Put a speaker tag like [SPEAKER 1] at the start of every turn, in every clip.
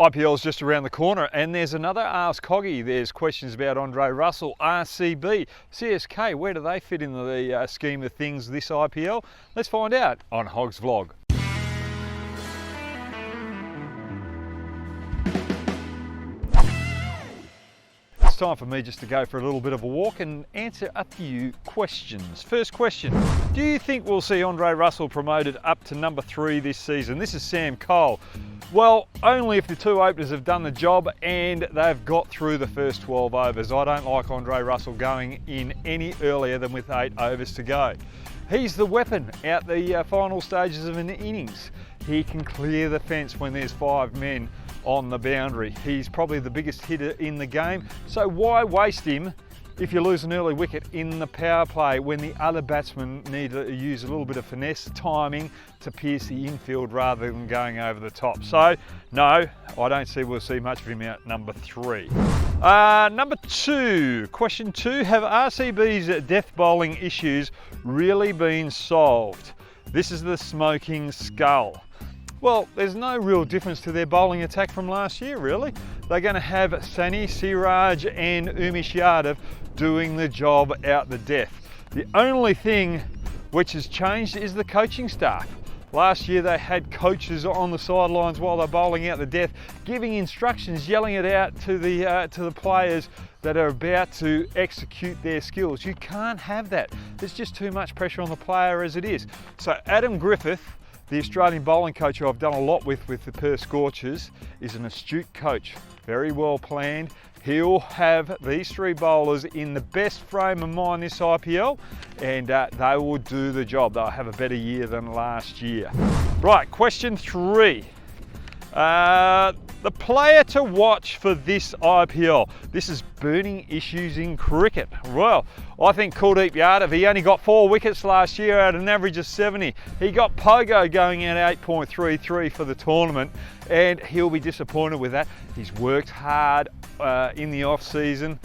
[SPEAKER 1] IPL's just around the corner, and there's another Ask Coggy. There's questions about Andre Russell, RCB, CSK. Where do they fit in the scheme of things this IPL? Let's find out on Hogs Vlog. It's time for me just to go for a little bit of a walk and answer a few questions. First question, do you think we'll see Andre Russell promoted up to number 3 this season? This is Sam Cole. Well, only if the two openers have done the job and they've got through the first 12 overs. I don't like Andre Russell going in any earlier than with 8 overs to go. He's the weapon out the final stages of an innings. He can clear the fence when there's 5 men on the boundary. He's probably the biggest hitter in the game, so why waste him if you lose an early wicket in the power play when the other batsmen need to use a little bit of finesse timing to pierce the infield rather than going over the top. So no, I don't see we'll see much of him out number 3. Number 2, question 2, have RCB's death bowling issues really been solved? This is the smoking skull. Well, there's no real difference to their bowling attack from last year, really. They're going to have Sani, Siraj and Umesh Yadav doing the job out the death. The only thing which has changed is the coaching staff. Last year they had coaches on the sidelines while they're bowling out the death, giving instructions, yelling it out to the players that are about to execute their skills. You can't have that. There's just too much pressure on the player as it is. So Adam Griffith, the Australian bowling coach who I've done a lot with the Perth Scorchers, is an astute coach, very well planned. He'll have these 3 bowlers in the best frame of mind this IPL, and they will do the job. They'll have a better year than last year. Right, question 3. The player to watch for this IPL. This is burning issues in cricket. Well, I think Kuldeep Yadav, he only got 4 wickets last year at an average of 70. He got Pogo going at 8.33 for the tournament, and he'll be disappointed with that. He's worked hard in the off season,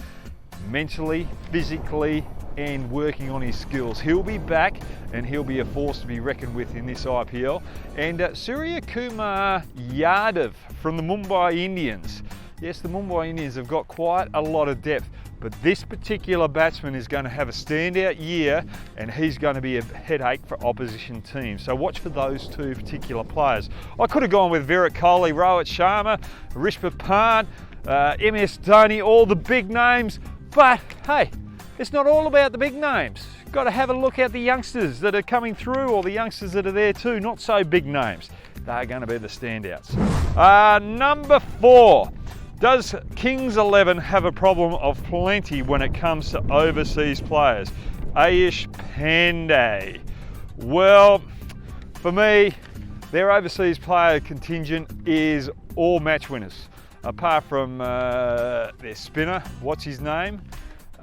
[SPEAKER 1] mentally, physically, and working on his skills. He'll be back and he'll be a force to be reckoned with in this IPL. And Surya Kumar Yadav from the Mumbai Indians. Yes, the Mumbai Indians have got quite a lot of depth, but this particular batsman is going to have a standout year and he's going to be a headache for opposition teams. So watch for those 2 particular players. I could have gone with Virat Kohli, Rohit Sharma, Rishabh Pant, MS Dhoni, all the big names, but hey, it's not all about the big names. Got to have a look at the youngsters that are coming through, or the youngsters that are there too, not so big names. They're going to be the standouts. Number 4, does Kings 11 have a problem of plenty when it comes to overseas players? Ayush Pandey. Well, for me, their overseas player contingent is all match winners, apart from their spinner, what's his name?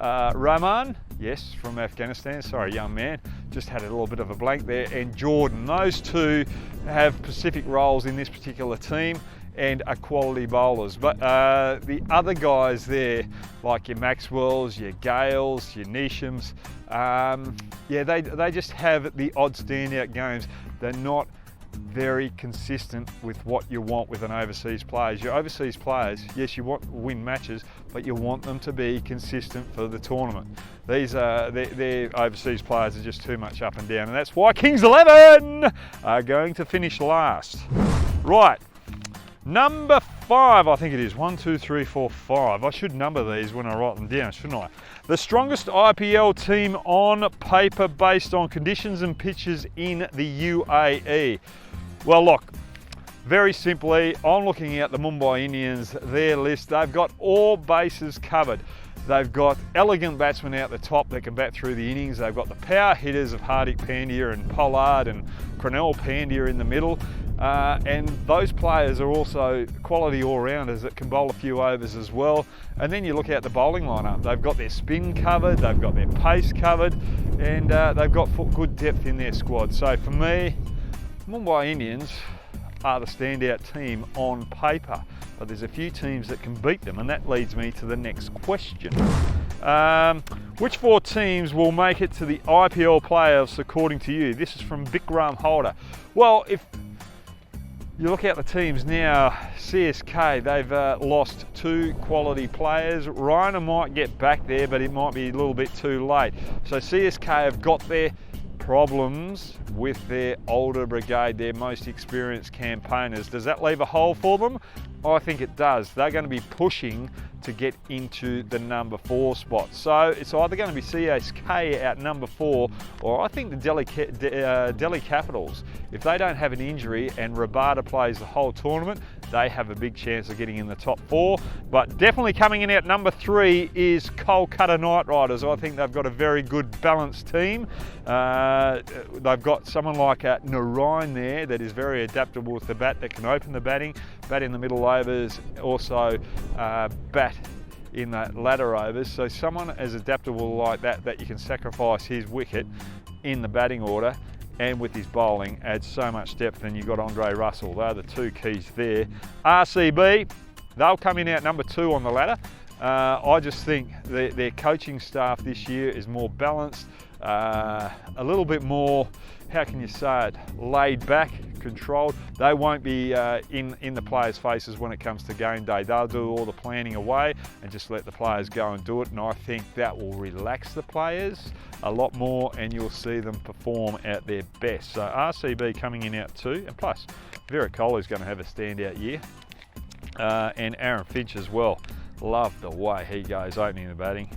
[SPEAKER 1] Rahman, yes, from Afghanistan. Sorry, young man, just had a little bit of a blank there. And Jordan, those 2 have specific roles in this particular team and are quality bowlers. But the other guys there, like your Maxwells, your Gales, your Neeshams, yeah, they just have the odd standout games. They're not very consistent with what you want with an overseas player. Your overseas players, yes, you want to win matches, but you want them to be consistent for the tournament. These their overseas players are just too much up and down, and that's why Kings 11 are going to finish last. Right, number 5, I think it is. 1, 2, 3, 4, 5. I should number these when I write them down, shouldn't I? The strongest IPL team on paper based on conditions and pitches in the UAE. Well, look, very simply, I'm looking at the Mumbai Indians, their list. They've got all bases covered. They've got elegant batsmen out the top that can bat through the innings. They've got the power hitters of Hardik Pandya and Pollard and Krunal Pandya in the middle. And those players are also quality all-rounders that can bowl a few overs as well. And then you look at the bowling lineup. They've got their spin covered, they've got their pace covered, and they've got good depth in their squad. So for me, Mumbai Indians are the standout team on paper, but there's a few teams that can beat them, and that leads me to the next question. Which 4 teams will make it to the IPL playoffs according to you? This is from Bikram Holder. Well, if You look at the teams now, CSK, they've lost 2 quality players. Reiner might get back there, but it might be a little bit too late. So CSK have got their problems with their older brigade, their most experienced campaigners. Does that leave a hole for them? I think it does. They're going to be pushing to get into the number 4 spot. So it's either going to be CSK at number 4, or I think the Delhi Capitals, if they don't have an injury and Rabada plays the whole tournament, they have a big chance of getting in the top 4. But definitely coming in at number 3 is Kolkata Knight Riders. I think they've got a very good balanced team. They've got someone like Narayan there that is very adaptable with the bat, that can open the batting, bat in the middle overs, also bat in the ladder overs. So someone as adaptable like that you can sacrifice his wicket in the batting order, and with his bowling adds so much depth. And you've got Andre Russell. They're the 2 keys there. RCB, they'll come in at number 2 on the ladder. I just think their coaching staff this year is more balanced, a little bit more, how can you say it, laid back, controlled. They won't be in the players' faces when it comes to game day. They'll do all the planning away and just let the players go and do it, and I think that will relax the players a lot more, and you'll see them perform at their best. So RCB coming in at 2, and plus Virat Kohli is going to have a standout year, and Aaron Finch as well. Love the way he goes opening the batting.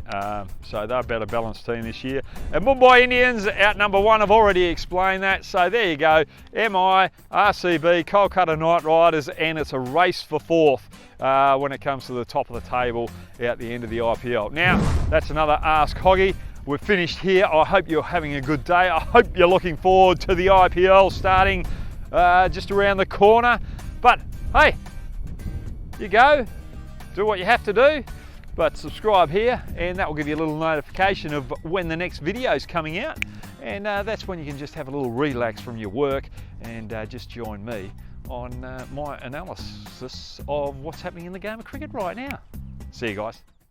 [SPEAKER 1] So they're a better balanced team this year. And Mumbai Indians out number 1, I've already explained that. So there you go, MI, RCB, Kolkata Knight Riders, and it's a race for 4th when it comes to the top of the table at the end of the IPL. Now, that's another Ask Hoggy. We're finished here. I hope you're having a good day. I hope you're looking forward to the IPL starting just around the corner. But hey, you go. Do what you have to do, but subscribe here, and that will give you a little notification of when the next video is coming out, and that's when you can just have a little relax from your work and just join me on my analysis of what's happening in the game of cricket right now. See you guys.